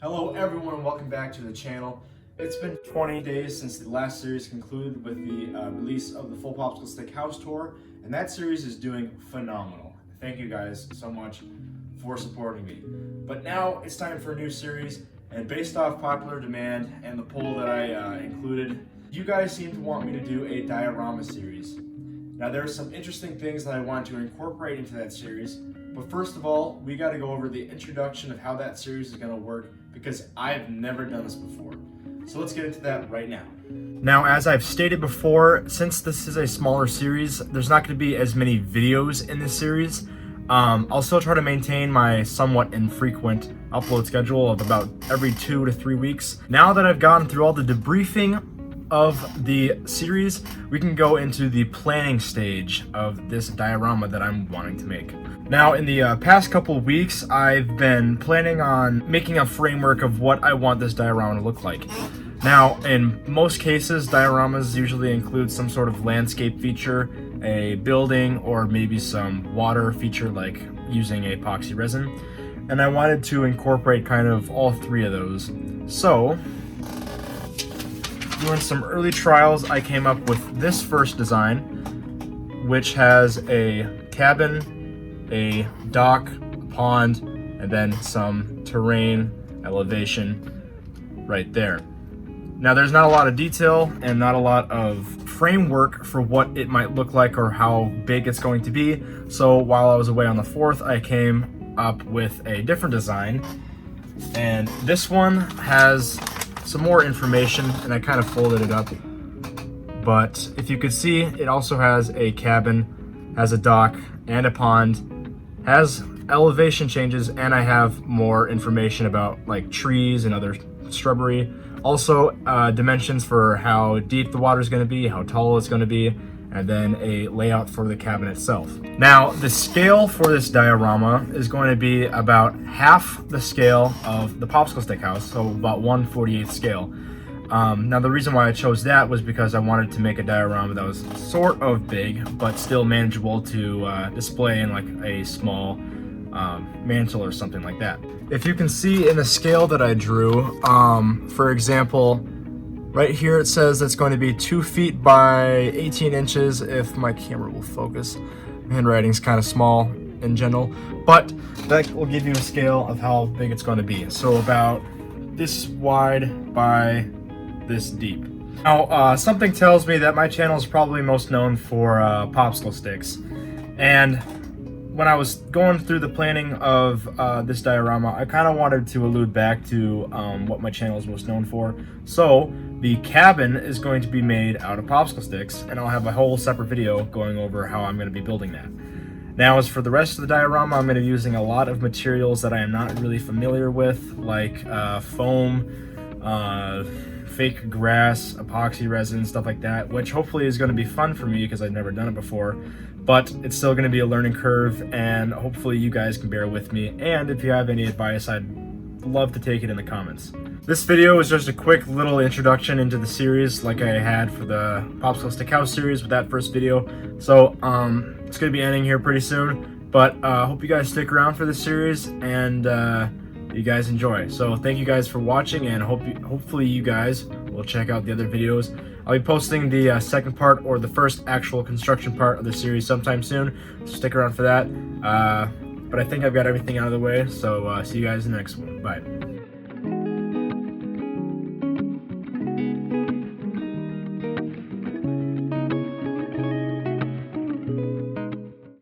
Hello everyone and welcome back to the channel. It's been 20 days since the last series concluded with the release of the full Popsicle Stick house tour, and that series is doing phenomenal. Thank you guys so much for supporting me. But now it's time for a new series, and based off popular demand and the poll that I included, you guys seem to want me to do a diorama series. Now there are some interesting things that I want to incorporate into that series, but first of all, we got to go over the introduction of how that series is going to work, because I've never done this before. So let's get into that right now. Now, as I've stated before, since this is a smaller series, there's not going to be as many videos in this series. I'll still try to maintain my somewhat infrequent upload schedule of about every 2 to 3 weeks. Now that I've gone through all the debriefing of the series, we can go into the planning stage of this diorama that I'm wanting to make. Now, in the past couple of weeks, I've been planning on making a framework of what I want this diorama to look like. Now, in most cases, dioramas usually include some sort of landscape feature, a building, or maybe some water feature like using epoxy resin. And I wanted to incorporate kind of all three of those. So, doing some early trials, I came up with this first design, which has a cabin, a dock, a pond, and then some terrain elevation right there. Now there's not a lot of detail and not a lot of framework for what it might look like or how big it's going to be. So while I was away on the 4th, I came up with a different design, and this one has some more information, and I kind of folded it up. But if you could see, it also has a cabin, has a dock and a pond, has elevation changes, and I have more information about like trees and other shrubbery. Also dimensions for how deep the water is going to be, how tall it's going to be, and then a layout for the cabin itself. Now, the scale for this diorama is going to be about half the scale of the Popsicle Stick house, so about 1/48 scale. Now, the reason why I chose that was because I wanted to make a diorama that was sort of big, but still manageable to display in like a small mantle or something like that. If you can see in the scale that I drew, for example, right here it says it's going to be 2 feet by 18 inches if my camera will focus. Handwriting's kind of small in general, but that will give you a scale of how big it's going to be. So about this wide by this deep. Now, something tells me that my channel is probably most known for popsicle sticks, and when I was going through the planning of this diorama, I kind of wanted to allude back to what my channel is most known for. So the cabin is going to be made out of popsicle sticks, and I'll have a whole separate video going over how I'm going to be building that. Now, as for the rest of the diorama, I'm going to be using a lot of materials that I am not really familiar with, like foam, fake grass, epoxy resin, stuff like that, which hopefully is going to be fun for me because I've never done it before. But it's still going to be a learning curve, and hopefully you guys can bear with me. And if you have any advice, I'd love to take it in the comments. This video is just a quick little introduction into the series like I had for the Popsicle Stick House series with that first video. So it's going to be ending here pretty soon, but hope you guys stick around for this series and you guys enjoy. So thank you guys for watching, and hopefully you guys will check out the other videos. I'll be posting the second part, or the first actual construction part of the series, sometime soon, so stick around for that. But I think I've got everything out of the way, so see you guys in the next one. Bye.